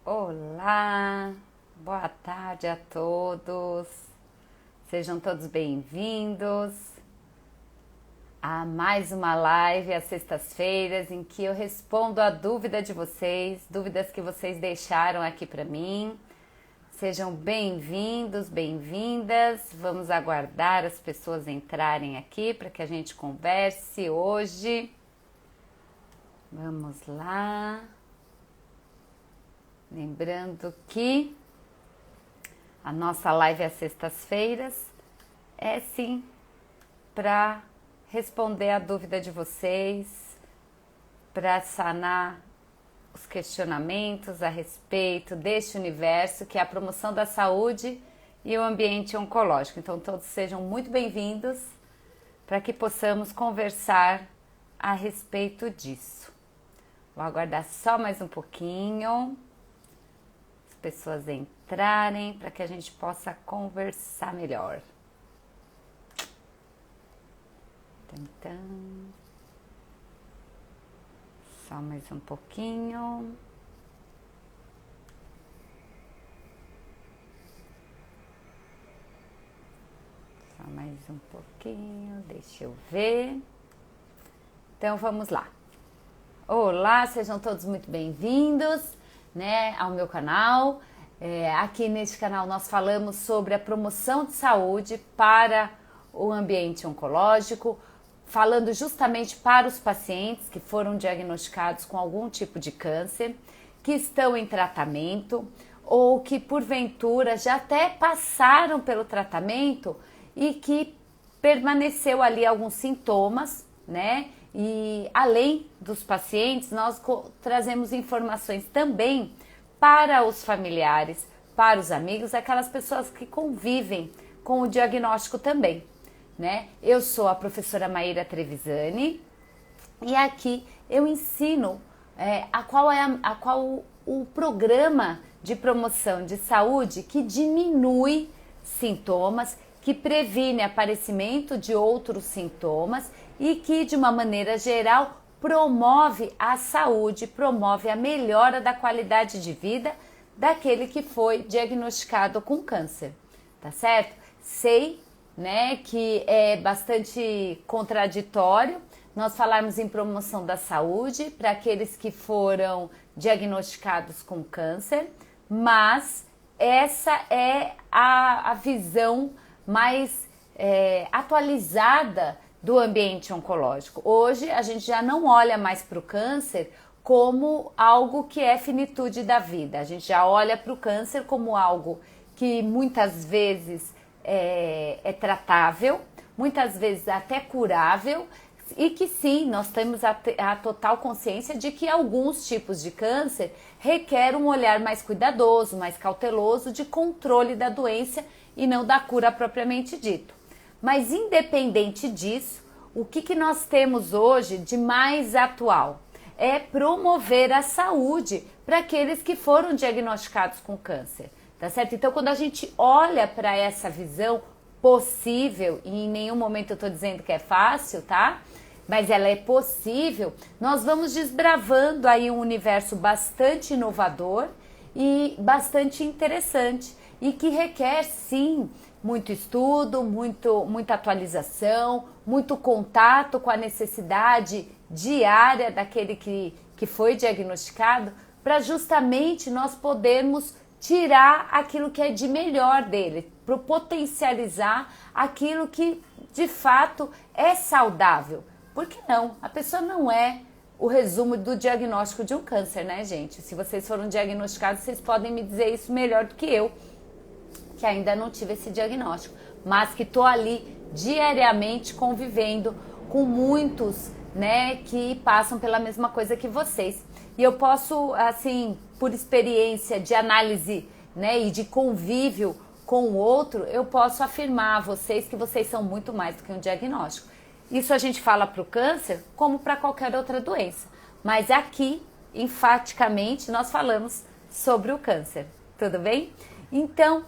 Olá, boa tarde a todos, sejam todos bem-vindos a mais uma live às sextas-feiras em que eu respondo a dúvida de vocês, dúvidas que vocês deixaram aqui para mim. Sejam bem-vindos, bem-vindas, vamos aguardar as pessoas entrarem aqui para que a gente converse hoje. Vamos lá. Lembrando que a nossa live às sextas-feiras é sim para responder a dúvida de vocês, para sanar os questionamentos a respeito deste universo que é a promoção da saúde e o ambiente oncológico. Então todos sejam muito bem-vindos para que possamos conversar a respeito disso. Vou aguardar só mais um pouquinho pessoas entrarem para que a gente possa conversar melhor. Tentando. Só mais um pouquinho. Só mais um pouquinho, deixa eu ver. Então vamos lá. Olá, sejam todos muito bem-vindos, ao meu canal. Aqui neste canal nós falamos sobre a promoção de saúde para o ambiente oncológico, falando justamente para os pacientes que foram diagnosticados com algum tipo de câncer, que estão em tratamento ou que porventura já até passaram pelo tratamento e que permaneceu ali alguns sintomas, E além dos pacientes, nós trazemos informações também para os familiares, para os amigos, aquelas pessoas que convivem com o diagnóstico também, Eu sou a professora Maíra Trevisani e aqui eu ensino qual o programa de promoção de saúde que diminui sintomas, que previne aparecimento de outros sintomas e que, de uma maneira geral, promove a saúde, promove a melhora da qualidade de vida daquele que foi diagnosticado com câncer, tá certo? Sei, que é bastante contraditório nós falarmos em promoção da saúde para aqueles que foram diagnosticados com câncer, mas essa é a visão mais atualizada do ambiente oncológico. Hoje a gente já não olha mais para o câncer como algo que é finitude da vida. A gente já olha para o câncer como algo que muitas vezes é tratável, muitas vezes até curável, e que sim, nós temos a total consciência de que alguns tipos de câncer requer um olhar mais cuidadoso, mais cauteloso de controle da doença e não da cura propriamente dito. Mas independente disso, o que nós temos hoje de mais atual é promover a saúde para aqueles que foram diagnosticados com câncer, tá certo? Então, quando a gente olha para essa visão possível, e em nenhum momento eu estou dizendo que é fácil, tá? Mas ela é possível, nós vamos desbravando aí um universo bastante inovador e bastante interessante e que requer, sim, muito estudo, muita atualização, muito contato com a necessidade diária daquele que foi diagnosticado, para justamente nós podermos tirar aquilo que é de melhor dele, para potencializar aquilo que de fato é saudável. Por que não? A pessoa não é o resumo do diagnóstico de um câncer, gente? Se vocês foram diagnosticados, vocês podem me dizer isso melhor do que eu, que ainda não tive esse diagnóstico, mas que estou ali diariamente convivendo com muitos, que passam pela mesma coisa que vocês. E eu posso, assim, por experiência de análise, e de convívio com o outro, eu posso afirmar a vocês que vocês são muito mais do que um diagnóstico. Isso a gente fala para o câncer como para qualquer outra doença, mas aqui, enfaticamente, nós falamos sobre o câncer, tudo bem? Então,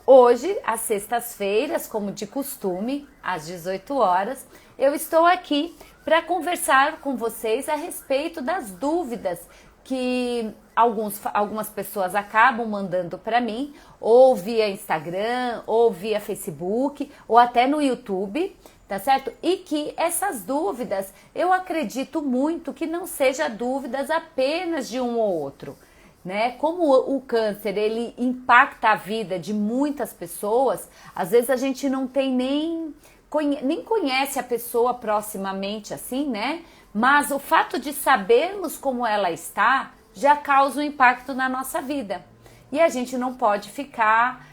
hoje, às sextas-feiras, como de costume, às 18 horas, eu estou aqui para conversar com vocês a respeito das dúvidas que algumas pessoas acabam mandando para mim, ou via Instagram, ou via Facebook, ou até no YouTube, tá certo? E que essas dúvidas, eu acredito muito que não sejam dúvidas apenas de um ou outro, né? Como o câncer, ele impacta a vida de muitas pessoas, às vezes a gente não tem nem conhece a pessoa proximamente assim, né? Mas o fato de sabermos como ela está já causa um impacto na nossa vida. E a gente não pode ficar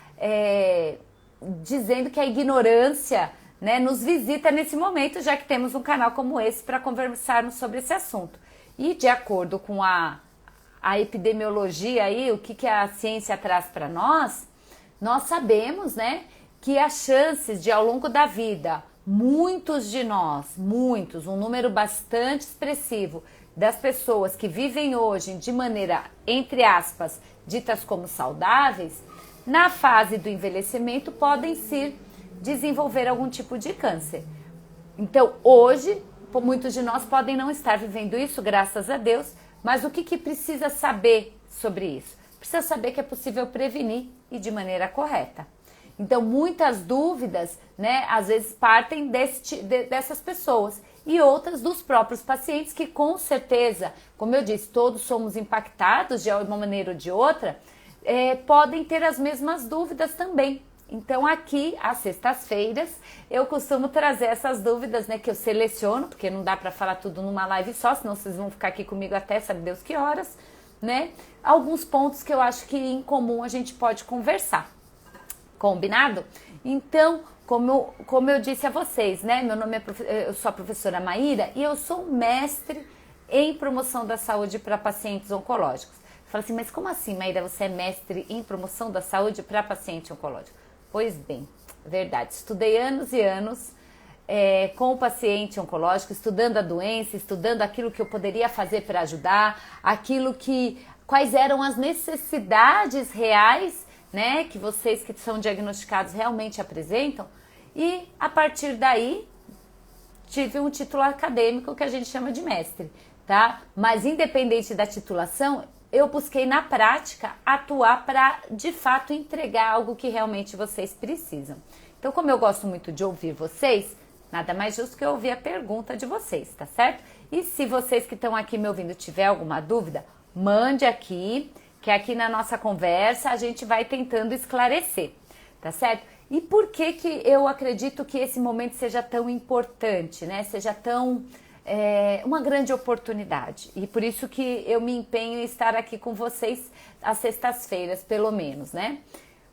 dizendo que a ignorância, né, nos visita nesse momento, já que temos um canal como esse para conversarmos sobre esse assunto. E de acordo com a epidemiologia aí, o que a ciência traz para nós sabemos, né, que as chances de ao longo da vida, muitos de nós, um número bastante expressivo das pessoas que vivem hoje de maneira, entre aspas, ditas como saudáveis, na fase do envelhecimento podem se desenvolver algum tipo de câncer. Então, hoje, muitos de nós podem não estar vivendo isso, graças a Deus, mas o que precisa saber sobre isso? Precisa saber que é possível prevenir e de maneira correta. Então, muitas dúvidas, né, às vezes partem dessas pessoas e outras dos próprios pacientes que, com certeza, como eu disse, todos somos impactados de uma maneira ou de outra, podem ter as mesmas dúvidas também. Então, aqui, às sextas-feiras, eu costumo trazer essas dúvidas, né, que eu seleciono, porque não dá para falar tudo numa live só, senão vocês vão ficar aqui comigo até sabe Deus que horas, né? Alguns pontos que eu acho que em comum a gente pode conversar. Combinado? Então, como eu disse a vocês, né? Meu nome eu sou a professora Maíra e eu sou mestre em promoção da saúde para pacientes oncológicos. Fala assim, mas como assim, Maíra, você é mestre em promoção da saúde para paciente oncológico? Pois bem, verdade. Estudei anos e anos com o paciente oncológico, estudando a doença, estudando aquilo que eu poderia fazer para ajudar, quais eram as necessidades reais, né, que vocês que são diagnosticados realmente apresentam, e a partir daí tive um título acadêmico que a gente chama de mestre, tá? Mas independente da titulação, eu busquei na prática atuar para de fato entregar algo que realmente vocês precisam. Então, como eu gosto muito de ouvir vocês, nada mais justo que eu ouvir a pergunta de vocês, tá certo? E se vocês que estão aqui me ouvindo tiver alguma dúvida, mande aqui, que aqui na nossa conversa a gente vai tentando esclarecer, tá certo? E por que eu acredito que esse momento seja tão importante, né? Seja tão uma grande oportunidade. E por isso que eu me empenho em estar aqui com vocês às sextas-feiras, pelo menos, né?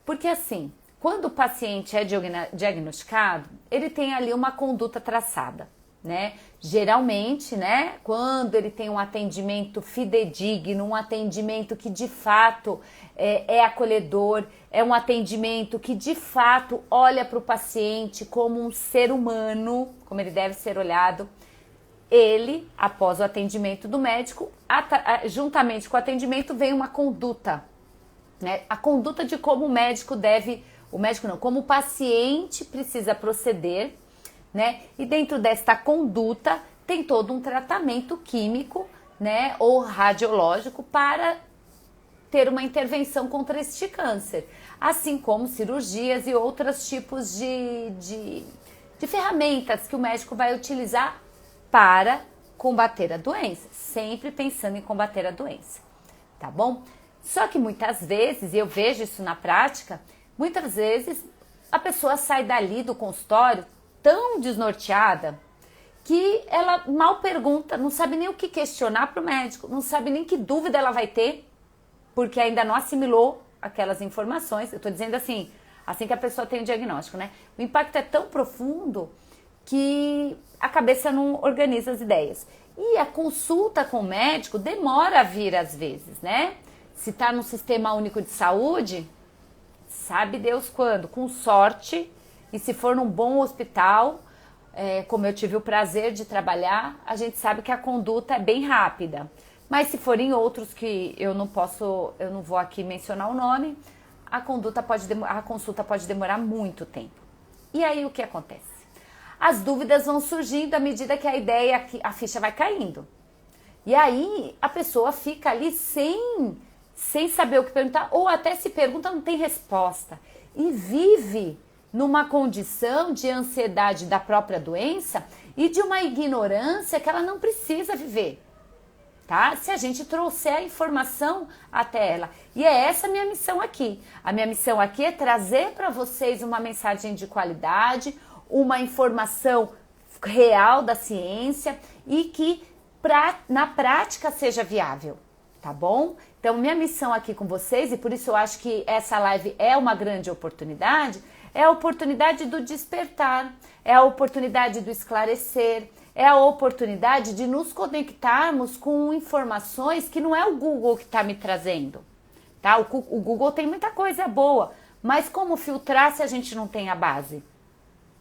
Porque assim, quando o paciente é diagnosticado, ele tem ali uma conduta traçada, né? Geralmente, né, quando ele tem um atendimento fidedigno, um atendimento que de fato é acolhedor, é um atendimento que de fato olha para o paciente como um ser humano, como ele deve ser olhado, ele, após o atendimento do médico, juntamente com o atendimento vem uma conduta, né? A conduta de como como o paciente precisa proceder, né? E dentro desta conduta tem todo um tratamento químico, né, ou radiológico para ter uma intervenção contra este câncer, assim como cirurgias e outros tipos de ferramentas que o médico vai utilizar para combater a doença, sempre pensando em combater a doença, tá bom? Só que muitas vezes, e eu vejo isso na prática, muitas vezes a pessoa sai dali do consultório tão desnorteada que ela mal pergunta, não sabe nem o que questionar para o médico, não sabe nem que dúvida ela vai ter, porque ainda não assimilou aquelas informações. Eu estou dizendo assim que a pessoa tem o diagnóstico, né? O impacto é tão profundo que a cabeça não organiza as ideias. E a consulta com o médico demora a vir às vezes, né? Se está no Sistema Único de Saúde, sabe Deus quando, com sorte. E se for num bom hospital, como eu tive o prazer de trabalhar, a gente sabe que a conduta é bem rápida. Mas se for em outros que eu não vou aqui mencionar o nome, a consulta pode demorar muito tempo. E aí o que acontece? As dúvidas vão surgindo à medida que a ficha vai caindo. E aí a pessoa fica ali sem saber o que perguntar, ou até se pergunta, não tem resposta. E vive numa condição de ansiedade da própria doença e de uma ignorância que ela não precisa viver, tá? Se a gente trouxer a informação até ela. E é essa a minha missão aqui. A minha missão aqui é trazer para vocês uma mensagem de qualidade, uma informação real da ciência e que na prática seja viável, tá bom? Então, minha missão aqui com vocês, e por isso eu acho que essa live é uma grande oportunidade, é a oportunidade do despertar, é a oportunidade do esclarecer, é a oportunidade de nos conectarmos com informações que não é o Google que está me trazendo, tá? O Google tem muita coisa boa, mas como filtrar se a gente não tem a base?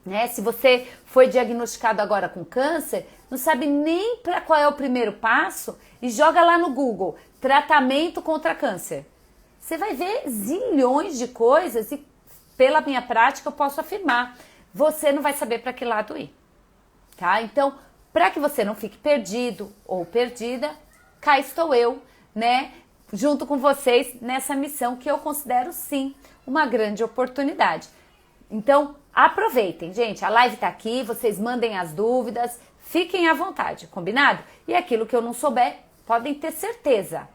Né? Se você foi diagnosticado agora com câncer, não sabe nem para qual é o primeiro passo e joga lá no Google, tratamento contra câncer. Você vai ver zilhões de coisas e pela minha prática eu posso afirmar, você não vai saber para que lado ir, tá? Então, para que você não fique perdido ou perdida, cá estou eu, né? Junto com vocês nessa missão que eu considero sim uma grande oportunidade. Então, aproveitem, gente, a live tá aqui, vocês mandem as dúvidas, fiquem à vontade, combinado? E aquilo que eu não souber, podem ter certeza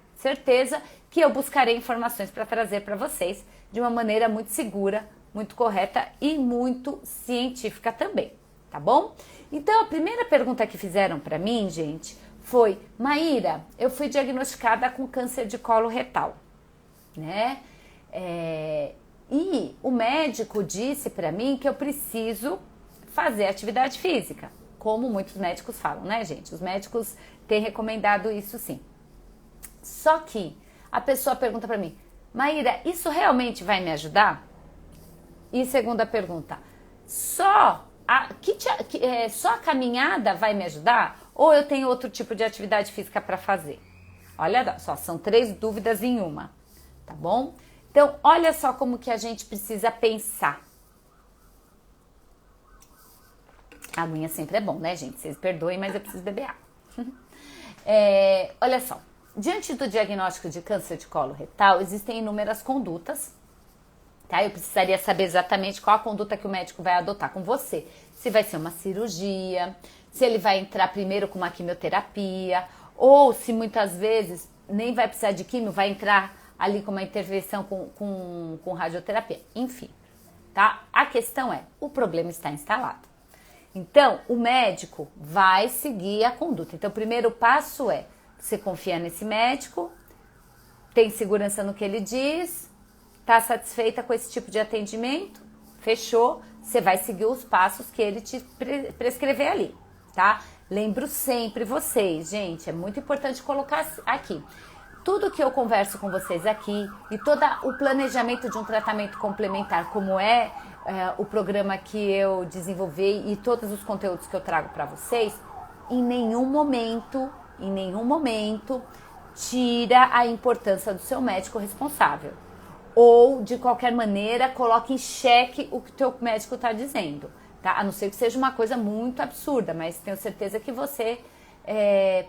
que eu buscarei informações para trazer para vocês de uma maneira muito segura, muito correta e muito científica também, tá bom? Então, a primeira pergunta que fizeram para mim, gente, foi: Maíra, eu fui diagnosticada com câncer de colo retal, né? E o médico disse para mim que eu preciso fazer atividade física, como muitos médicos falam, né, gente? Os médicos têm recomendado isso sim. Só que a pessoa pergunta para mim: Maíra, isso realmente vai me ajudar? E segunda pergunta: só a caminhada vai me ajudar? Ou eu tenho outro tipo de atividade física para fazer? Olha só, são 3 dúvidas em uma, tá bom? Então, olha só como que a gente precisa pensar. A aguinha sempre é bom, né, gente? Vocês perdoem, mas eu preciso beber água. Olha só, diante do diagnóstico de câncer de colo retal, existem inúmeras condutas, tá? Eu precisaria saber exatamente qual a conduta que o médico vai adotar com você. Se vai ser uma cirurgia, se ele vai entrar primeiro com uma quimioterapia, ou se muitas vezes nem vai precisar de quimio, vai entrar ali com uma intervenção com radioterapia. Enfim, tá? A questão é, o problema está instalado. Então, o médico vai seguir a conduta. Então, o primeiro passo é, você confia nesse médico, tem segurança no que ele diz, está satisfeita com esse tipo de atendimento, fechou, você vai seguir os passos que ele te prescrever ali, tá? Lembro sempre vocês, gente, é muito importante colocar aqui. Tudo que eu converso com vocês aqui e todo o planejamento de um tratamento complementar, como o programa que eu desenvolvi e todos os conteúdos que eu trago para vocês, em nenhum momento tira a importância do seu médico responsável. Ou, de qualquer maneira, coloque em xeque o que o teu médico está dizendo, tá? A não ser que seja uma coisa muito absurda, mas tenho certeza que você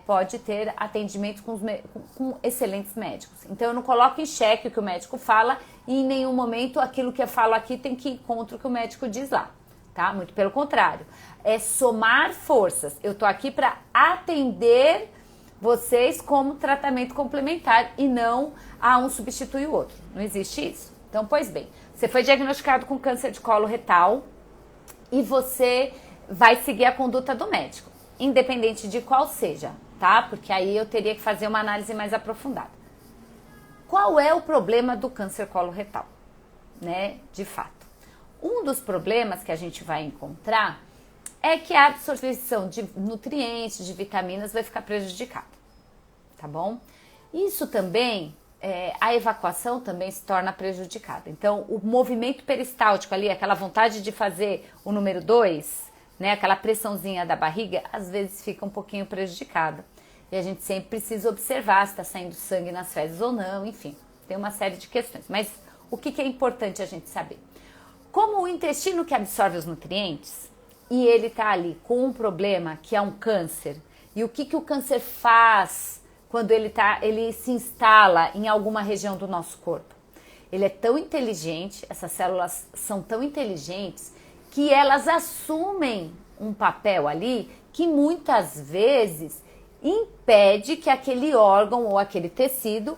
pode ter atendimento com excelentes médicos. Então, eu não coloco em xeque o que o médico fala e em nenhum momento aquilo que eu falo aqui tem que ir contra o que o médico diz lá, tá? Muito pelo contrário. É somar forças. Eu tô aqui para atender vocês como tratamento complementar e não um substitui o outro. Não existe isso. Então, pois bem, você foi diagnosticado com câncer de colo retal e você vai seguir a conduta do médico, independente de qual seja, tá? Porque aí eu teria que fazer uma análise mais aprofundada. Qual é o problema do câncer coloretal, né? De fato, um dos problemas que a gente vai encontrar é que a absorção de nutrientes, de vitaminas vai ficar prejudicada, tá bom? Isso também, a evacuação também se torna prejudicada. Então, o movimento peristáltico ali, aquela vontade de fazer o número 2, né, aquela pressãozinha da barriga, às vezes fica um pouquinho prejudicada. E a gente sempre precisa observar se está saindo sangue nas fezes ou não, enfim, tem uma série de questões. Mas o que é importante a gente saber? Como o intestino que absorve os nutrientes, e ele está ali com um problema que é um câncer, E o que o câncer faz quando ele se instala em alguma região do nosso corpo? Ele é tão inteligente, essas células são tão inteligentes que elas assumem um papel ali que muitas vezes impede que aquele órgão ou aquele tecido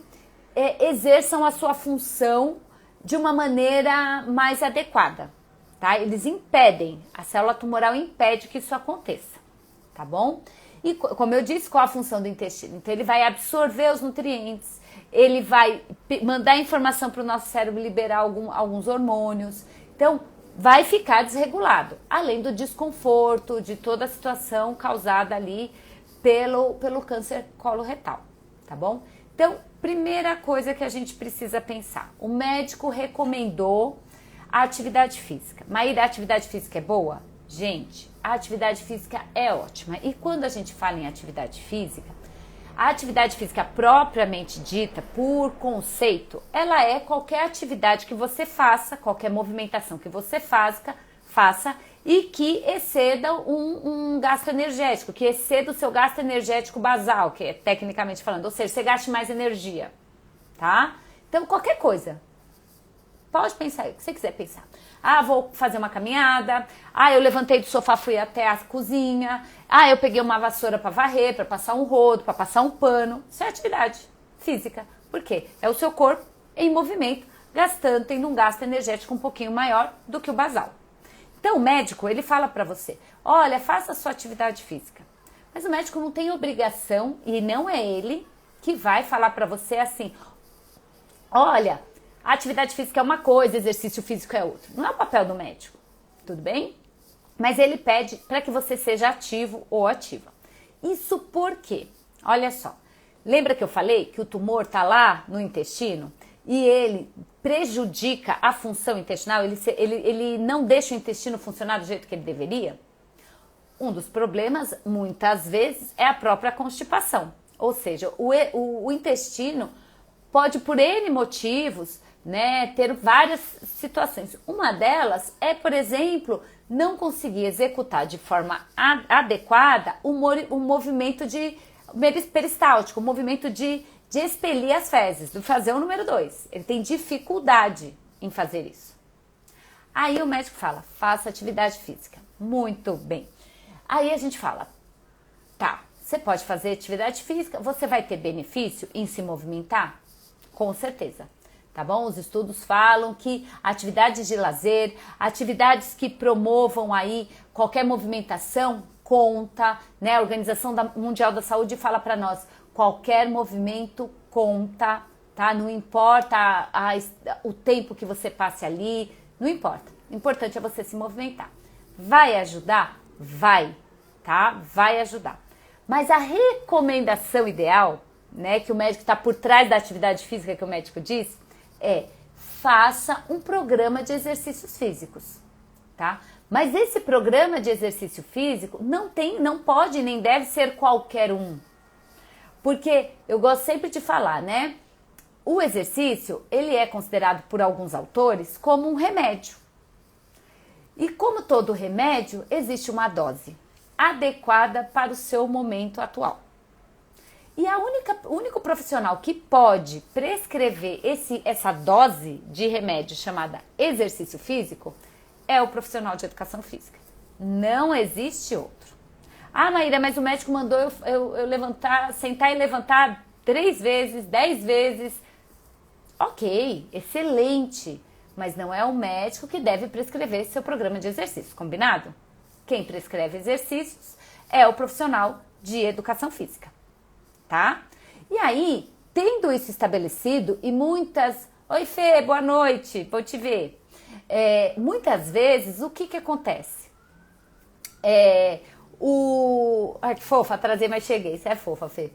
exerçam a sua função de uma maneira mais adequada, tá? Eles impedem, a célula tumoral impede que isso aconteça, tá bom? E como eu disse, qual a função do intestino? Então ele vai absorver os nutrientes, ele vai mandar informação para o nosso cérebro liberar alguns hormônios, então vai ficar desregulado, além do desconforto, de toda a situação causada ali pelo câncer coloretal, tá bom? Então, primeira coisa que a gente precisa pensar, o médico recomendou a atividade física. Maíra, a atividade física é boa? Gente, a atividade física é ótima. E quando a gente fala em atividade física, a atividade física propriamente dita, por conceito, ela é qualquer atividade que você faça, qualquer movimentação que você faça e que exceda um gasto energético, que exceda o seu gasto energético basal, que é tecnicamente falando, ou seja, você gaste mais energia, tá? Então, qualquer coisa. Pode pensar o que você quiser pensar. Ah, vou fazer uma caminhada. Ah, eu levantei do sofá, fui até a cozinha. Ah, eu peguei uma vassoura para varrer, para passar um rodo, para passar um pano. Isso é atividade física. Por quê? É o seu corpo em movimento, tendo um gasto energético um pouquinho maior do que o basal. Então, o médico, ele fala para você, olha, faça a sua atividade física. Mas o médico não tem obrigação, e não é ele que vai falar para você assim, olha, a atividade física é uma coisa, exercício físico é outra. Não é o papel do médico, tudo bem? Mas ele pede para que você seja ativo ou ativa. Isso por quê? Olha só, lembra que eu falei que o tumor está lá no intestino e ele prejudica a função intestinal, ele não deixa o intestino funcionar do jeito que ele deveria? Um dos problemas, muitas vezes, é a própria constipação. Ou seja, o intestino pode, por N motivos, né, ter várias situações. Uma delas é, por exemplo, não conseguir executar de forma adequada o movimento peristáltico, o movimento de expelir as fezes, de fazer o número 2. Ele tem dificuldade em fazer isso. Aí o médico fala, faça atividade física. Muito bem. Aí a gente fala, tá, você pode fazer atividade física, você vai ter benefício em se movimentar? Com certeza. Tá bom? Os estudos falam que atividades de lazer, atividades que promovam aí qualquer movimentação conta, né? A Organização Mundial da Saúde fala para nós, qualquer movimento conta, tá? Não importa o tempo que você passe ali, não importa. O importante é você se movimentar. Vai ajudar? Vai, tá? Vai ajudar. Mas a recomendação ideal, né, que o médico está por trás da atividade física que o médico diz, faça um programa de exercícios físicos, tá? Mas esse programa de exercício físico não pode nem deve ser qualquer um. Porque eu gosto sempre de falar, né? O exercício, ele é considerado por alguns autores como um remédio. E como todo remédio, existe uma dose adequada para o seu momento atual. E o único profissional que pode prescrever essa dose de remédio chamada exercício físico é o profissional de educação física. Não existe outro. Ah, Maíra, mas o médico mandou eu sentar e levantar 3 vezes, 10 vezes. Ok, excelente. Mas não é o médico que deve prescrever seu programa de exercícios, combinado? Quem prescreve exercícios é o profissional de educação física. Tá? E aí, tendo isso estabelecido e muitas... Oi, Fê, boa noite, vou te ver. Muitas vezes, o que acontece? Ai, que fofa, atrasei, mas cheguei. Você é fofa, Fê.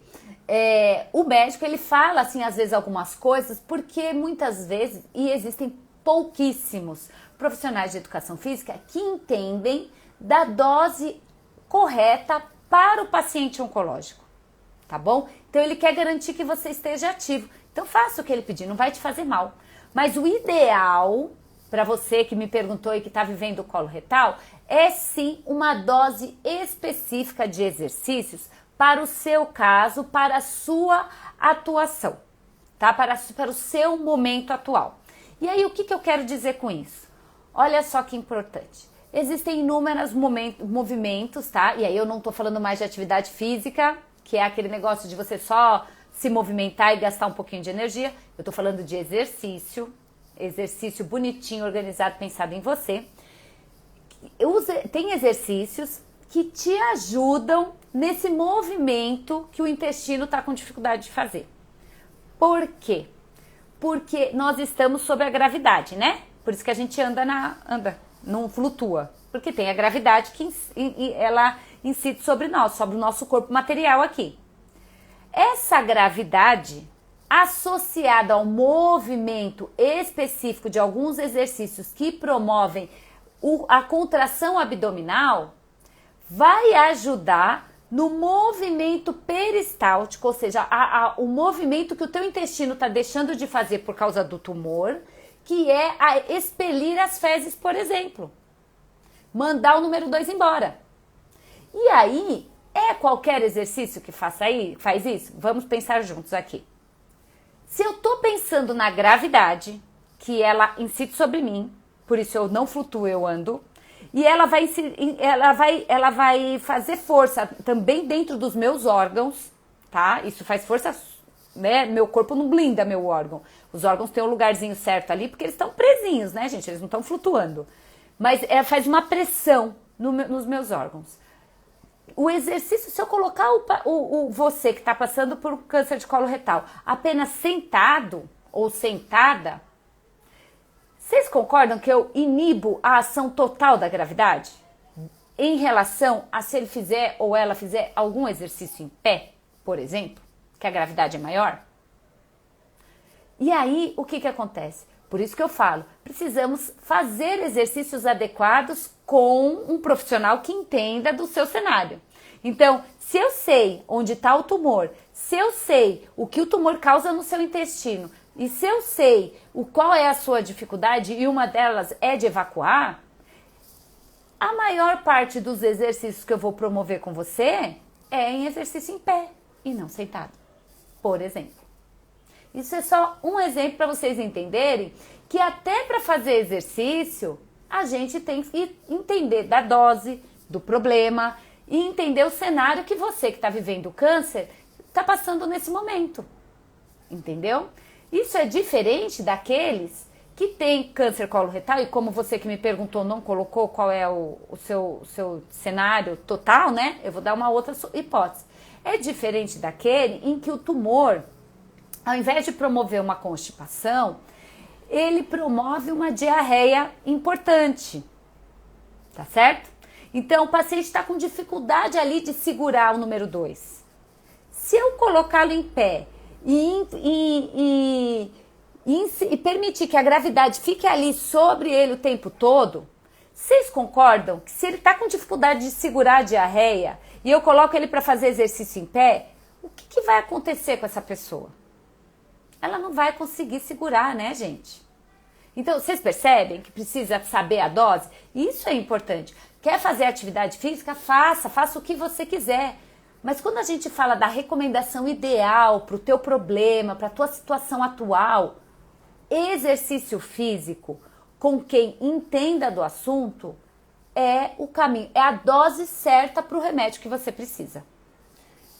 O médico, ele fala, assim, às vezes, algumas coisas, porque muitas vezes, e existem pouquíssimos profissionais de educação física que entendem da dose correta para o paciente oncológico. Tá bom? Então ele quer garantir que você esteja ativo. Então faça o que ele pedir, não vai te fazer mal. Mas o ideal, para você que me perguntou e que está vivendo o colo retal, é sim uma dose específica de exercícios para o seu caso, para a sua atuação, tá? Para o seu momento atual. E aí, o que eu quero dizer com isso? Olha só que importante. Existem inúmeros movimentos, tá? E aí eu não tô falando mais de atividade física, que é aquele negócio de você só se movimentar e gastar um pouquinho de energia. Eu tô falando de exercício bonitinho, organizado, pensado em você. Tem exercícios que te ajudam nesse movimento que o intestino está com dificuldade de fazer. Por quê? Porque nós estamos sob a gravidade, né? Por isso que a gente não flutua. Porque tem a gravidade que ela incide sobre nós, sobre o nosso corpo material aqui. Essa gravidade, associada ao movimento específico de alguns exercícios que promovem a contração abdominal, vai ajudar no movimento peristáltico, ou seja, o movimento que o teu intestino está deixando de fazer por causa do tumor, que é a expelir as fezes, por exemplo. Mandar o número 2 embora. E aí, qualquer exercício que faz isso? Vamos pensar juntos aqui. Se eu estou pensando na gravidade, que ela incide sobre mim, por isso eu não flutuo, eu ando, e ela vai fazer força também dentro dos meus órgãos, tá? Isso faz força, né? Meu corpo não blinda meu órgão. Os órgãos têm um lugarzinho certo ali, porque eles estão presinhos, né, gente? Eles não estão flutuando. Mas faz uma pressão nos meus órgãos. O exercício, se eu colocar você que está passando por câncer de colo retal apenas sentado ou sentada, vocês concordam que eu inibo a ação total da gravidade? Em relação a se ele fizer ou ela fizer algum exercício em pé, por exemplo, que a gravidade é maior? E aí, o que acontece? Por isso que eu falo, precisamos fazer exercícios adequados com um profissional que entenda do seu cenário. Então, se eu sei onde está o tumor, se eu sei o que o tumor causa no seu intestino, e se eu sei qual é a sua dificuldade e uma delas é de evacuar, a maior parte dos exercícios que eu vou promover com você é em exercício em pé e não sentado, por exemplo. Isso é só um exemplo para vocês entenderem que até para fazer exercício, a gente tem que entender da dose, do problema e entender o cenário que você que está vivendo o câncer está passando nesse momento. Entendeu? Isso é diferente daqueles que têm câncer coloretal e como você que me perguntou não colocou qual é o seu cenário total, né? Eu vou dar uma outra hipótese. É diferente daquele em que o tumor, ao invés de promover uma constipação, ele promove uma diarreia importante, tá certo? Então, o paciente está com dificuldade ali de segurar o número 2. Se eu colocá-lo em pé e permitir que a gravidade fique ali sobre ele o tempo todo, vocês concordam que se ele está com dificuldade de segurar a diarreia e eu coloco ele para fazer exercício em pé, o que vai acontecer com essa pessoa? Ela não vai conseguir segurar, né, gente? Então, vocês percebem que precisa saber a dose? Isso é importante. Quer fazer atividade física? Faça o que você quiser. Mas quando a gente fala da recomendação ideal para o teu problema, para a tua situação atual, exercício físico com quem entenda do assunto é o caminho, é a dose certa para o remédio que você precisa.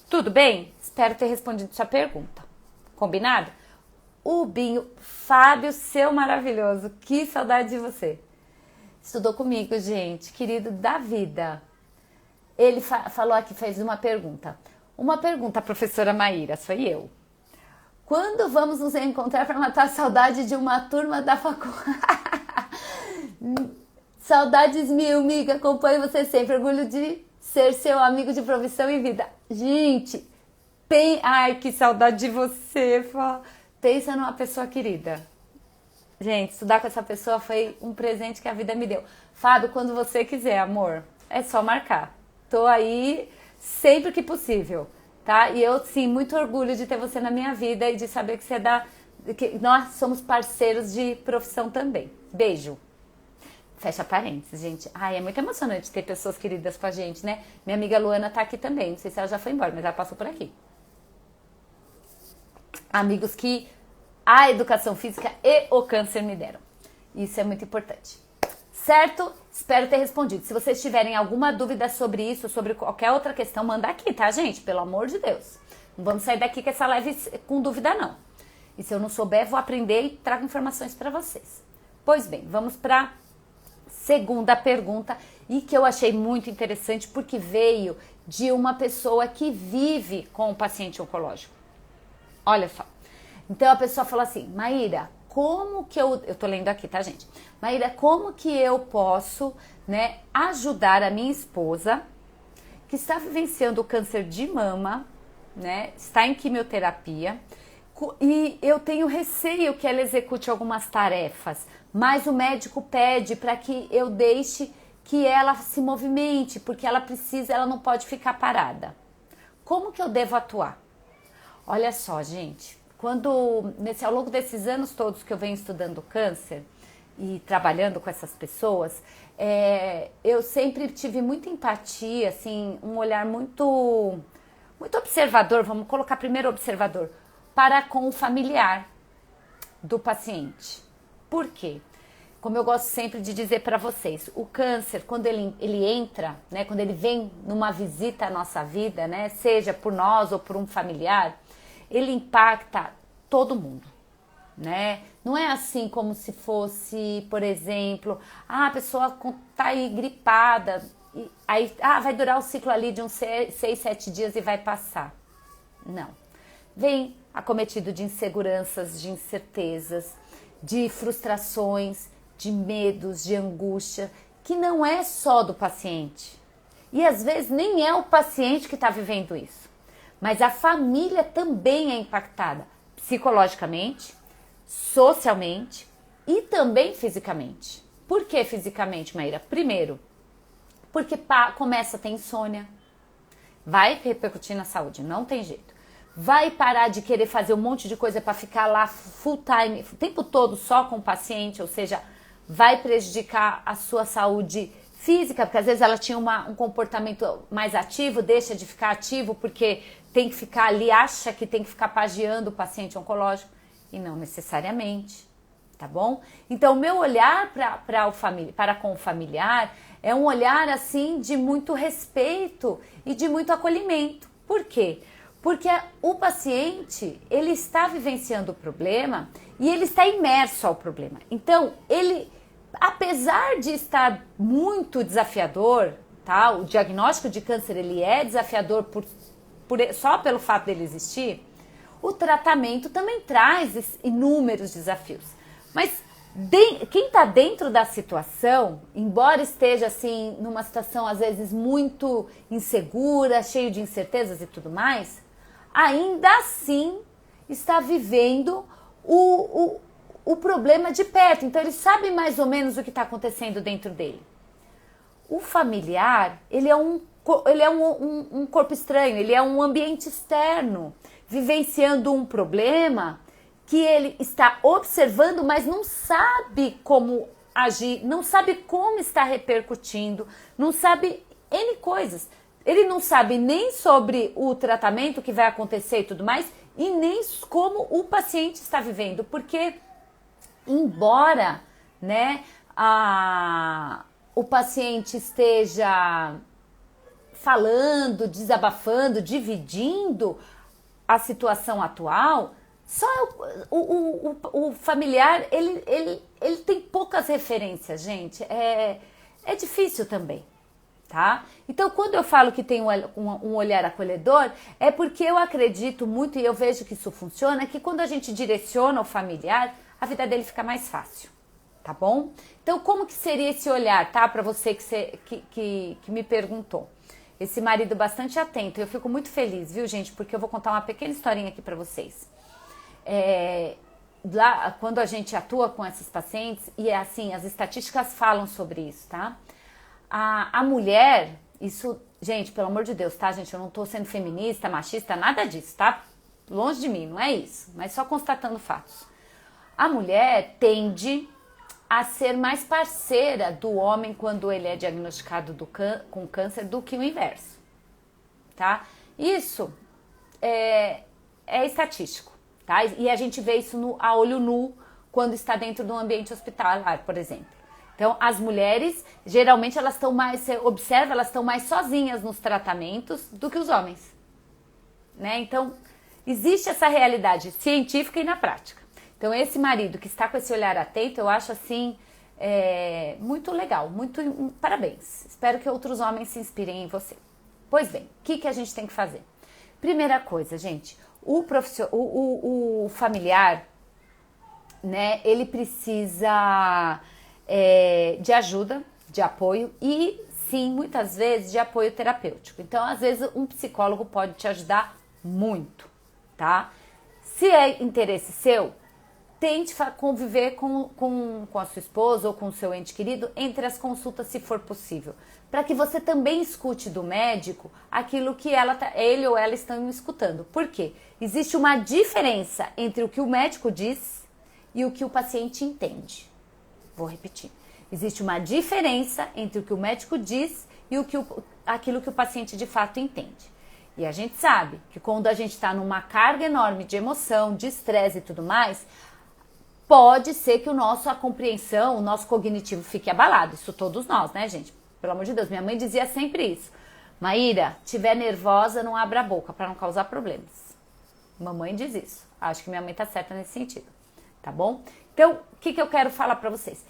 Tudo bem? Espero ter respondido sua pergunta. Combinado? O Binho, Fábio, seu maravilhoso, que saudade de você. Estudou comigo, gente, querido da vida. Ele falou aqui, fez uma pergunta. Uma pergunta, professora Maíra, sou eu. Quando vamos nos encontrar para matar a saudade de uma turma da faculdade? Saudades mil, amiga, acompanho você sempre. Orgulho de ser seu amigo de profissão e vida. Gente, ai, que saudade de você, Fá. Pensa numa pessoa querida. Gente, estudar com essa pessoa foi um presente que a vida me deu. Fábio, quando você quiser, amor, é só marcar. Tô aí sempre que possível, tá? E eu, sim, muito orgulho de ter você na minha vida e de saber que que nós somos parceiros de profissão também. Beijo. Fecha parênteses, gente. Ai, é muito emocionante ter pessoas queridas com a gente, né? Minha amiga Luana tá aqui também. Não sei se ela já foi embora, mas ela passou por aqui. Amigos que a educação física e o câncer me deram. Isso é muito importante. Certo? Espero ter respondido. Se vocês tiverem alguma dúvida sobre isso, sobre qualquer outra questão, manda aqui, tá, gente? Pelo amor de Deus. Não vamos sair daqui com essa live com dúvida, não. E se eu não souber, vou aprender e trago informações para vocês. Pois bem, vamos para segunda pergunta, e que eu achei muito interessante porque veio de uma pessoa que vive com o paciente oncológico. Olha só. Então a pessoa falou assim: Maíra, como que eu tô lendo aqui, tá, gente? Maíra, como que eu posso, né, ajudar a minha esposa que está vivenciando o câncer de mama, né, está em quimioterapia, e eu tenho receio que ela execute algumas tarefas, mas o médico pede para que eu deixe que ela se movimente, porque ela precisa, ela não pode ficar parada. Como que eu devo atuar? Olha só, gente, ao longo desses anos todos que eu venho estudando câncer e trabalhando com essas pessoas, eu sempre tive muita empatia, assim, um olhar muito observador, vamos colocar primeiro observador, para com o familiar do paciente. Por quê? Como eu gosto sempre de dizer para vocês, o câncer, quando ele entra, né, quando ele vem numa visita à nossa vida, né, seja por nós ou por um familiar, ele impacta todo mundo, né? Não é assim como se fosse, por exemplo, a pessoa tá aí gripada, e aí vai durar o ciclo ali de uns 6, 7 dias e vai passar. Não. Vem acometido de inseguranças, de incertezas, de frustrações, de medos, de angústia, que não é só do paciente. E às vezes nem é o paciente que está vivendo isso, mas a família também é impactada psicologicamente, socialmente e também fisicamente. Por que fisicamente, Maíra? Primeiro, porque começa a ter insônia, vai repercutir na saúde, não tem jeito. Vai parar de querer fazer um monte de coisa para ficar lá full time, o tempo todo só com o paciente, ou seja, vai prejudicar a sua saúde física, porque às vezes ela tinha um comportamento mais ativo, deixa de ficar ativo porque tem que ficar ali, acha que tem que ficar pagiando o paciente oncológico, e não necessariamente, tá bom? Então, o meu olhar para com o familiar é um olhar, assim, de muito respeito e de muito acolhimento. Por quê? Porque o paciente, ele está vivenciando o problema e ele está imerso ao problema. Então, ele, apesar de estar muito desafiador, tá? O diagnóstico de câncer, ele é desafiador só pelo fato dele existir, o tratamento também traz inúmeros desafios. Mas quem está dentro da situação, embora esteja assim numa situação às vezes muito insegura, cheio de incertezas e tudo mais, ainda assim está vivendo o problema de perto. Então ele sabe mais ou menos o que está acontecendo dentro dele. O familiar, ele é um corpo estranho, ele é um ambiente externo, vivenciando um problema que ele está observando, mas não sabe como agir, não sabe como está repercutindo, não sabe N coisas. Ele não sabe nem sobre o tratamento que vai acontecer e tudo mais, e nem como o paciente está vivendo, porque embora, né, o paciente esteja falando, desabafando, dividindo a situação atual, só o familiar, ele tem poucas referências, gente. É difícil também, tá? Então, quando eu falo que tem um olhar acolhedor, é porque eu acredito muito, e eu vejo que isso funciona, que quando a gente direciona o familiar, a vida dele fica mais fácil, tá bom? Então, como que seria esse olhar, tá? Para você que me perguntou. Esse marido bastante atento, eu fico muito feliz, viu, gente? Porque eu vou contar uma pequena historinha aqui para vocês. Lá, quando a gente atua com esses pacientes, e é assim, as estatísticas falam sobre isso, tá? A mulher, isso, gente, pelo amor de Deus, tá, gente? Eu não tô sendo feminista, machista, nada disso, tá? Longe de mim, não é isso, mas só constatando fatos. A mulher tende a ser mais parceira do homem quando ele é diagnosticado com câncer do que o inverso, tá? Isso é estatístico, tá? E a gente vê isso a olho nu quando está dentro de um ambiente hospitalar, por exemplo. Então, as mulheres, geralmente, elas estão mais, você observa, elas estão mais sozinhas nos tratamentos do que os homens, né? Então, existe essa realidade científica e na prática. Então, esse marido que está com esse olhar atento, eu acho assim, muito legal, parabéns. Espero que outros homens se inspirem em você. Pois bem, o que a gente tem que fazer? Primeira coisa, gente, o familiar, né, ele precisa de ajuda, de apoio e, sim, muitas vezes, de apoio terapêutico. Então, às vezes, um psicólogo pode te ajudar muito, tá? Se é interesse seu, tente conviver com a sua esposa ou com o seu ente querido entre as consultas, se for possível, para que você também escute do médico aquilo que ele ou ela estão escutando. Por quê? Existe uma diferença entre o que o médico diz e o que o paciente entende. Vou repetir. Existe uma diferença entre o que o médico diz e aquilo que o paciente de fato entende. E a gente sabe que quando a gente está numa carga enorme de emoção, de estresse e tudo mais, pode ser que a compreensão, o nosso cognitivo fique abalado. Isso todos nós, né, gente? Pelo amor de Deus, minha mãe dizia sempre isso. Maíra, tiver nervosa, não abra a boca para não causar problemas. Mamãe diz isso. Acho que minha mãe tá certa nesse sentido, tá bom? Então, o que eu quero falar para vocês?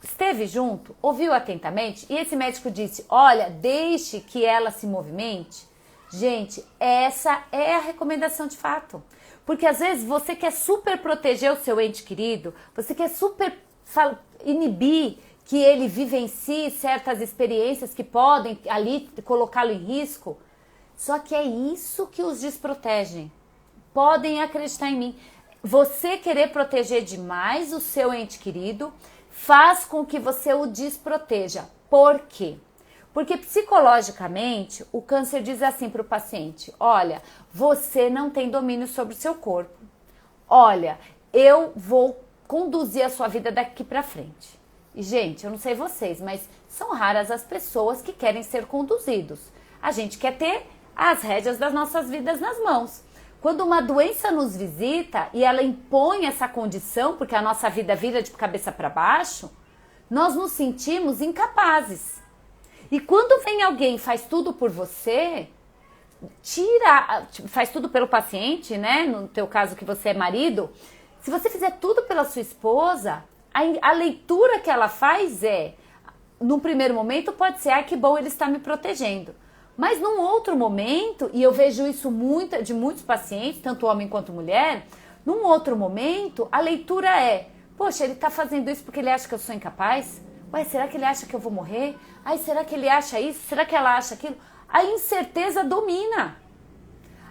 Esteve junto, ouviu atentamente e esse médico disse, olha, deixe que ela se movimente. Gente, essa é a recomendação de fato. Porque às vezes você quer super proteger o seu ente querido, você quer super inibir que ele vivencie certas experiências que podem ali colocá-lo em risco. Só que é isso que os desprotegem. Podem acreditar em mim. Você querer proteger demais o seu ente querido faz com que você o desproteja. Por quê? Porque psicologicamente o câncer diz assim para o paciente, olha, você não tem domínio sobre o seu corpo. Olha, eu vou conduzir a sua vida daqui para frente. E gente, eu não sei vocês, mas são raras as pessoas que querem ser conduzidos. A gente quer ter as rédeas das nossas vidas nas mãos. Quando uma doença nos visita e ela impõe essa condição, porque a nossa vida vira de cabeça para baixo, nós nos sentimos incapazes. E quando vem alguém e faz tudo por você, faz tudo pelo paciente, né? No teu caso que você é marido, se você fizer tudo pela sua esposa, a leitura que ela faz num primeiro momento pode ser, que bom, ele está me protegendo. Mas num outro momento, e eu vejo isso de muitos pacientes, tanto homem quanto mulher, num outro momento, a leitura poxa, ele está fazendo isso porque ele acha que eu sou incapaz? Ué, será que ele acha que eu vou morrer? Ai, será que ele acha isso? Será que ela acha aquilo? A incerteza domina.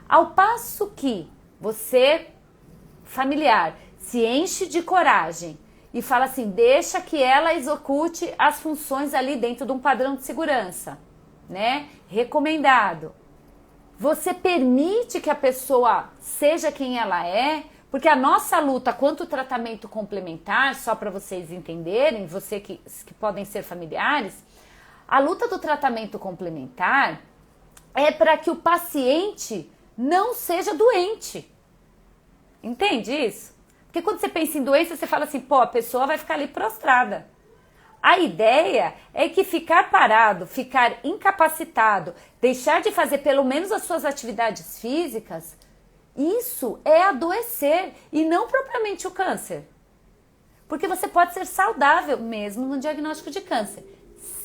Ao passo que você, familiar, se enche de coragem e fala assim, deixa que ela execute as funções ali dentro de um padrão de segurança, né? Recomendado. Você permite que a pessoa seja quem ela é, porque a nossa luta quanto ao tratamento complementar, só para vocês entenderem, você que podem ser familiares, a luta do tratamento complementar é para que o paciente não seja doente. Entende isso? Porque quando você pensa em doença, você fala assim, a pessoa vai ficar ali prostrada. A ideia é que ficar parado, ficar incapacitado, deixar de fazer pelo menos as suas atividades físicas, isso é adoecer e não propriamente o câncer. Porque você pode ser saudável mesmo no diagnóstico de câncer,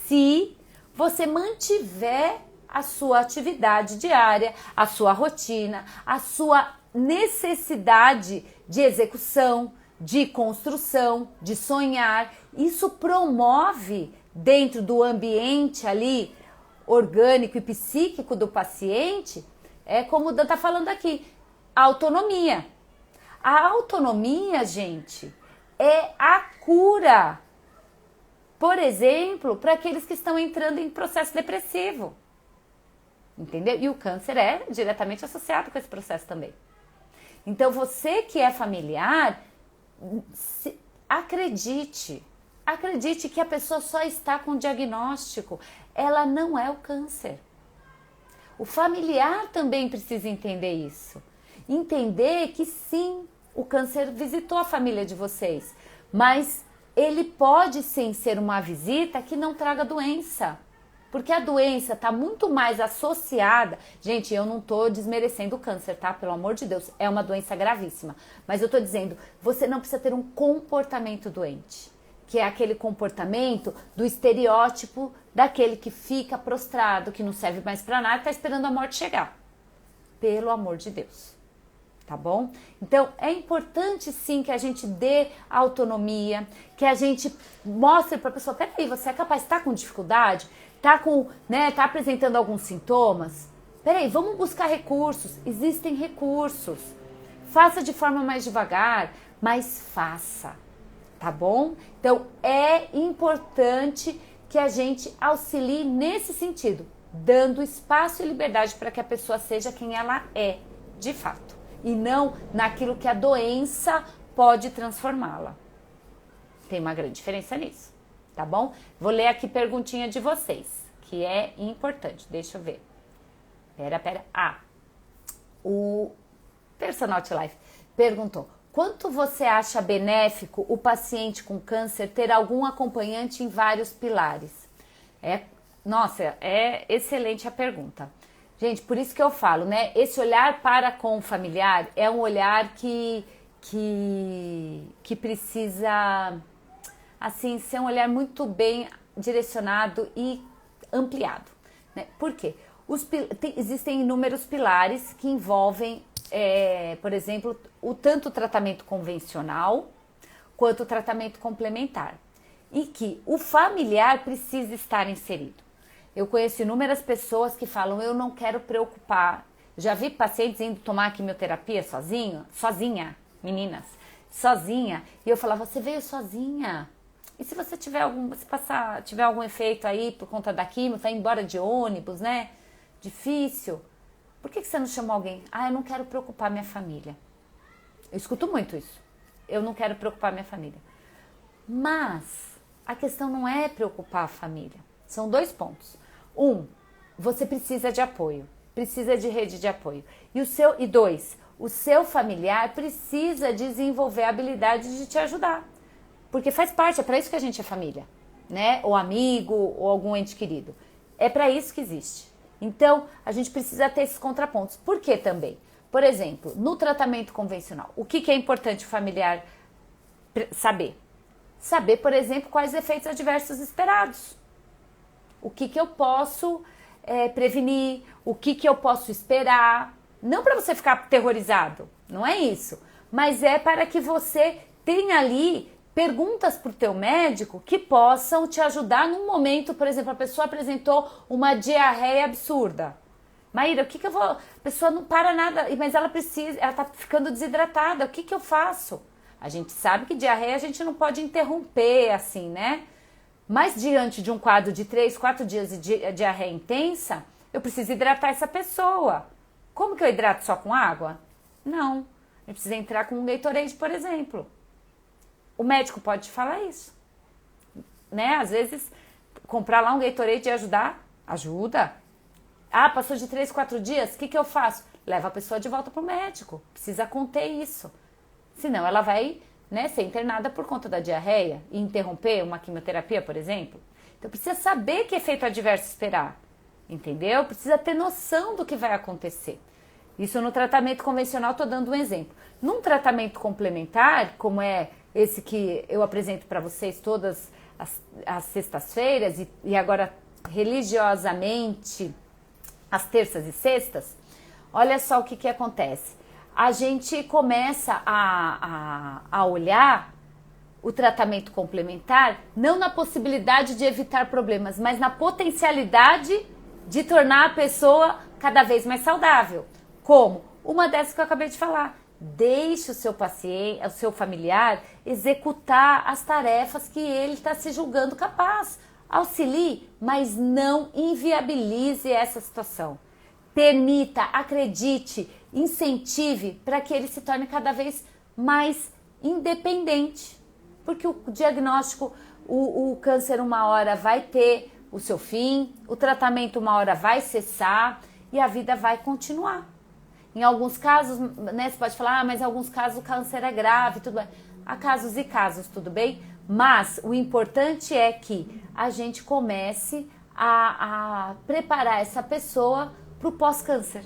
se você mantiver a sua atividade diária, a sua rotina, a sua necessidade de execução, de construção, de sonhar. Isso promove dentro do ambiente ali orgânico e psíquico do paciente, como o Dan está falando aqui, a autonomia. A autonomia, gente, é a cura. Por exemplo, para aqueles que estão entrando em processo depressivo. Entendeu? E o câncer é diretamente associado com esse processo também. Então, você que é familiar, acredite, acredite que a pessoa só está com o diagnóstico, ela não é o câncer. O familiar também precisa entender isso. Entender que sim, o câncer visitou a família de vocês, mas ele pode sim ser uma visita que não traga doença. Porque a doença está muito mais associada... Gente, eu não estou desmerecendo o câncer, tá? Pelo amor de Deus, é uma doença gravíssima. Mas eu estou dizendo, você não precisa ter um comportamento doente. Que é aquele comportamento do estereótipo daquele que fica prostrado, que não serve mais para nada, está esperando a morte chegar. Pelo amor de Deus. Tá bom? Então, é importante sim que a gente dê autonomia, que a gente mostre para a pessoa, peraí, você é capaz de estar com dificuldade? Tá apresentando alguns sintomas? Peraí, vamos buscar recursos. Existem recursos. Faça de forma mais devagar, mas faça. Tá bom? Então, é importante que a gente auxilie nesse sentido, dando espaço e liberdade para que a pessoa seja quem ela é, de fato, e não naquilo que a doença pode transformá-la. Tem uma grande diferença nisso, tá bom? Vou ler aqui perguntinha de vocês, que é importante. Deixa eu ver. Pera. O Personal Life perguntou: quanto você acha benéfico o paciente com câncer ter algum acompanhante em vários pilares? Nossa, é excelente a pergunta. Gente, por isso que eu falo, né? Esse olhar para com o familiar é um olhar que precisa, assim, ser um olhar muito bem direcionado e ampliado, né? Por quê? Existem inúmeros pilares que envolvem, por exemplo, tanto o tratamento convencional quanto o tratamento complementar. E que o familiar precisa estar inserido. Eu conheço inúmeras pessoas que falam, eu não quero preocupar. Já vi pacientes indo tomar quimioterapia sozinha, meninas, sozinha. E eu falava, você veio sozinha? E se você tiver algum efeito aí por conta da quimio, tá indo embora de ônibus, né? Difícil. Por que você não chamou alguém? Eu não quero preocupar minha família. Eu escuto muito isso. Eu não quero preocupar minha família. Mas a questão não é preocupar a família. São 2 pontos. Você precisa de apoio. Precisa de rede de apoio. E 2, o seu familiar precisa desenvolver a habilidade de te ajudar. Porque faz parte, é para isso que a gente é família, né? Ou amigo, ou algum ente querido. É para isso que existe. Então, a gente precisa ter esses contrapontos. Por que também? Por exemplo, no tratamento convencional, o que é importante o familiar saber? Saber, por exemplo, quais efeitos adversos esperados. O que eu posso prevenir, o que eu posso esperar. Não para você ficar aterrorizado, não é isso. Mas é para que você tenha ali perguntas para o teu médico que possam te ajudar num momento, por exemplo, a pessoa apresentou uma diarreia absurda. Maíra, a pessoa não para nada, mas ela está ficando desidratada, o que eu faço? A gente sabe que diarreia a gente não pode interromper assim, né? Mas diante de um quadro de 3, 4 dias de diarreia intensa, eu preciso hidratar essa pessoa. Como que eu hidrato só com água? Não. Eu preciso entrar com um Gatorade, por exemplo. O médico pode te falar isso, né? Às vezes, comprar lá um Gatorade e ajudar, ajuda. Passou de 3, 4 dias, o que eu faço? Leva a pessoa de volta para o médico. Precisa conter isso. Senão ela vai, né, ser internada por conta da diarreia e interromper uma quimioterapia, por exemplo. Então precisa saber que efeito adverso esperar, entendeu? Precisa ter noção do que vai acontecer. Isso no tratamento convencional, estou dando um exemplo. Num tratamento complementar, como é esse que eu apresento para vocês todas as sextas-feiras e agora religiosamente às terças e sextas, olha só o que acontece. A gente começa a olhar o tratamento complementar não na possibilidade de evitar problemas, mas na potencialidade de tornar a pessoa cada vez mais saudável. Como? Uma dessas que eu acabei de falar. Deixe o seu paciente, o seu familiar, executar as tarefas que ele está se julgando capaz. Auxilie, mas não inviabilize essa situação. Permita, acredite, incentive para que ele se torne cada vez mais independente. Porque o diagnóstico, o câncer uma hora vai ter o seu fim, o tratamento uma hora vai cessar e a vida vai continuar. Em alguns casos, né, você pode falar, mas em alguns casos o câncer é grave, tudo bem. Há casos e casos, tudo bem? Mas o importante é que a gente comece a preparar essa pessoa para o pós-câncer,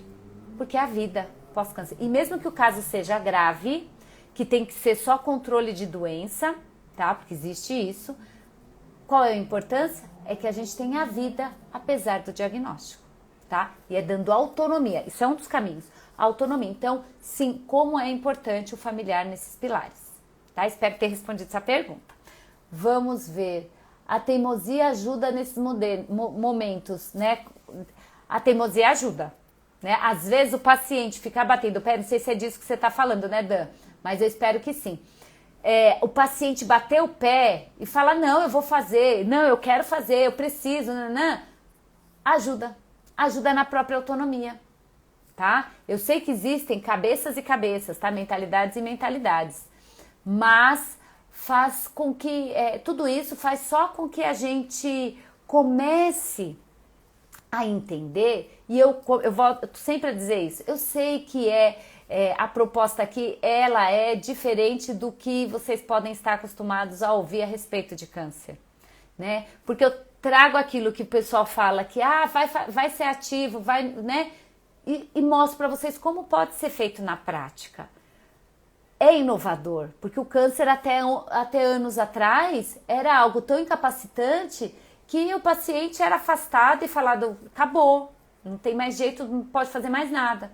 porque é a vida pós-câncer. E mesmo que o caso seja grave, que tem que ser só controle de doença, tá? Porque existe isso. Qual é a importância? É que a gente tenha a vida apesar do diagnóstico, tá? E é dando autonomia. Isso é um dos caminhos. Autonomia. Então, sim, como é importante o familiar nesses pilares, tá? Espero ter respondido essa pergunta. Vamos ver. A teimosia ajuda nesses momentos, né? A teimosia ajuda, né? Às vezes o paciente fica batendo o pé, não sei se é disso que você está falando, né, Dan? Mas eu espero que sim. O paciente bater o pé e fala, não, eu vou fazer, não, eu quero fazer, eu preciso, não. Ajuda na própria autonomia, tá? Eu sei que existem cabeças e cabeças, tá? Mentalidades e mentalidades, mas faz com que, tudo isso faz só com que a gente comece a entender, e eu volto sempre a dizer isso, eu sei que a proposta aqui, ela é diferente do que vocês podem estar acostumados a ouvir a respeito de câncer, né? Porque eu trago aquilo que o pessoal fala que vai ser ativo, vai, né? E mostro para vocês como pode ser feito na prática. É inovador, porque o câncer até anos atrás era algo tão incapacitante que o paciente era afastado e falado, acabou, não tem mais jeito, não pode fazer mais nada.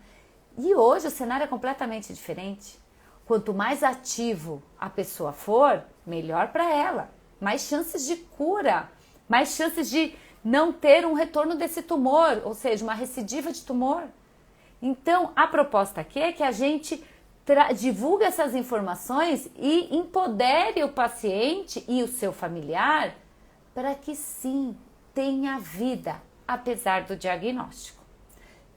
E hoje o cenário é completamente diferente. Quanto mais ativo a pessoa for, melhor para ela. Mais chances de cura, mais chances de não ter um retorno desse tumor, ou seja, uma recidiva de tumor. Então, a proposta aqui é que a gente divulgue essas informações e empodere o paciente e o seu familiar para que sim, tenha vida, apesar do diagnóstico.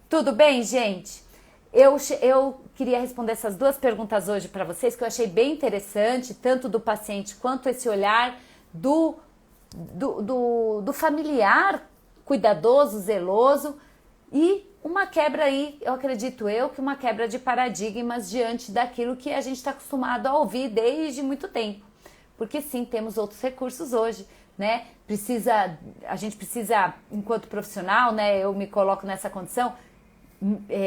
Tudo bem, gente? Eu queria responder essas duas perguntas hoje para vocês, que eu achei bem interessante, tanto do paciente quanto esse olhar do familiar cuidadoso, zeloso, e uma quebra aí, eu acredito que uma quebra de paradigmas diante daquilo que a gente está acostumado a ouvir desde muito tempo. Porque sim, temos outros recursos hoje, né? A gente precisa, enquanto profissional, né? Eu me coloco nessa condição,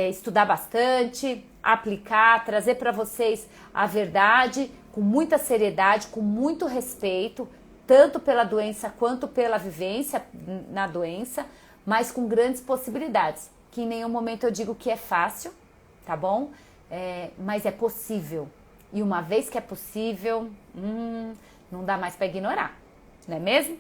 estudar bastante, aplicar, trazer para vocês a verdade com muita seriedade, com muito respeito, tanto pela doença quanto pela vivência na doença, mas com grandes possibilidades, que em nenhum momento eu digo que é fácil, tá bom? Mas é possível. E uma vez que é possível, não dá mais para ignorar, não é mesmo?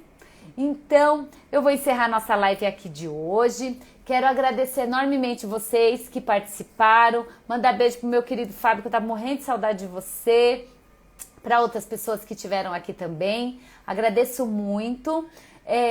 Então, eu vou encerrar nossa live aqui de hoje. Quero agradecer enormemente vocês que participaram, mandar beijo pro meu querido Fábio, que eu tava morrendo de saudade de você, para outras pessoas que estiveram aqui também. Agradeço muito.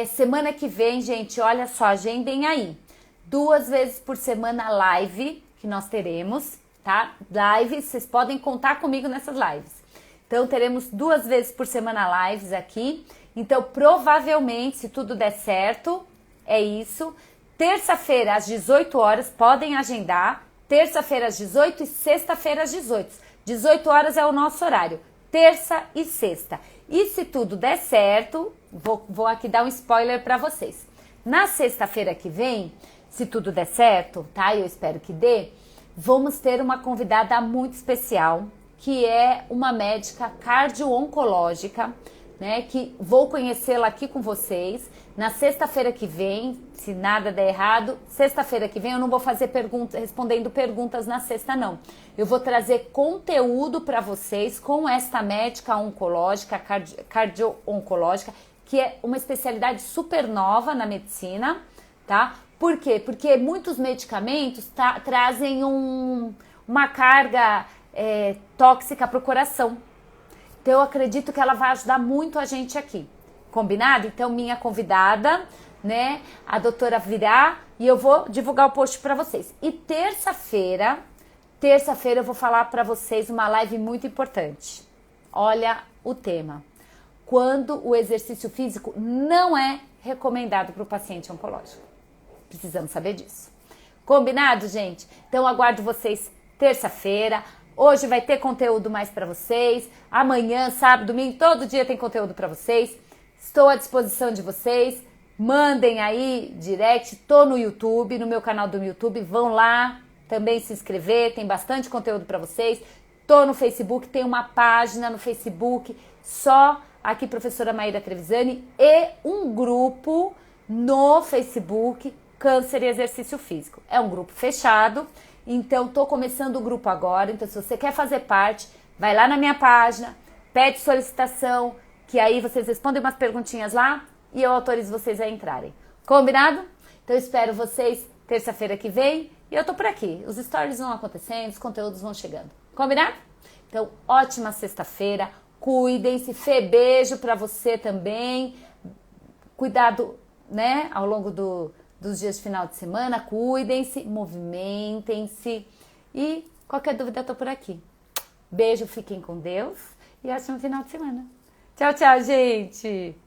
Semana que vem, gente, olha só, agendem aí. 2 vezes por semana live que nós teremos, tá? Live, vocês podem contar comigo nessas lives. Então, teremos 2 vezes por semana lives aqui. Então, provavelmente, se tudo der certo, é isso. Terça-feira, às 18 horas, podem agendar. Terça-feira, às 18 e sexta-feira, às 18. 18 horas é o nosso horário. Terça e sexta. E se tudo der certo, vou aqui dar um spoiler para vocês. Na sexta-feira que vem, se tudo der certo, tá? Eu espero que dê. Vamos ter uma convidada muito especial, que é uma médica cardio-oncológica, né, que vou conhecê-la aqui com vocês na sexta-feira que vem, se nada der errado. Sexta-feira que vem eu não vou fazer respondendo perguntas na sexta, não. Eu vou trazer conteúdo para vocês com esta médica oncológica, cardio-oncológica, que é uma especialidade super nova na medicina, tá? Por quê? Porque muitos medicamentos trazem uma carga tóxica para o coração. Então, eu acredito que ela vai ajudar muito a gente aqui. Combinado? Então, minha convidada, né, a doutora virá e eu vou divulgar o post para vocês. E terça-feira eu vou falar para vocês uma live muito importante. Olha o tema. quando o exercício físico não é recomendado para o paciente oncológico. Precisamos saber disso. Combinado, gente? Então aguardo vocês terça-feira. Hoje vai ter conteúdo mais para vocês. Amanhã, sábado, domingo, todo dia tem conteúdo para vocês. Estou à disposição de vocês. Mandem aí direct. Tô no YouTube, no meu canal do YouTube. Vão lá também se inscrever. Tem bastante conteúdo para vocês. Tô no Facebook, tem uma página no Facebook só aqui, professora Maíra Trevisani, e um grupo no Facebook, Câncer e Exercício Físico. É um grupo fechado, então tô começando o grupo agora, então se você quer fazer parte, vai lá na minha página, pede solicitação, que aí vocês respondem umas perguntinhas lá e eu autorizo vocês a entrarem. Combinado? Então eu espero vocês terça-feira que vem e eu tô por aqui. Os stories vão acontecendo, os conteúdos vão chegando. Combinado? Então, ótima sexta-feira. Cuidem-se. Fê, beijo pra você também. Cuidado, né, ao longo dos dias de final de semana. Cuidem-se, movimentem-se. E qualquer dúvida, eu tô por aqui. Beijo, fiquem com Deus e ótimo final de semana. Tchau, tchau, gente!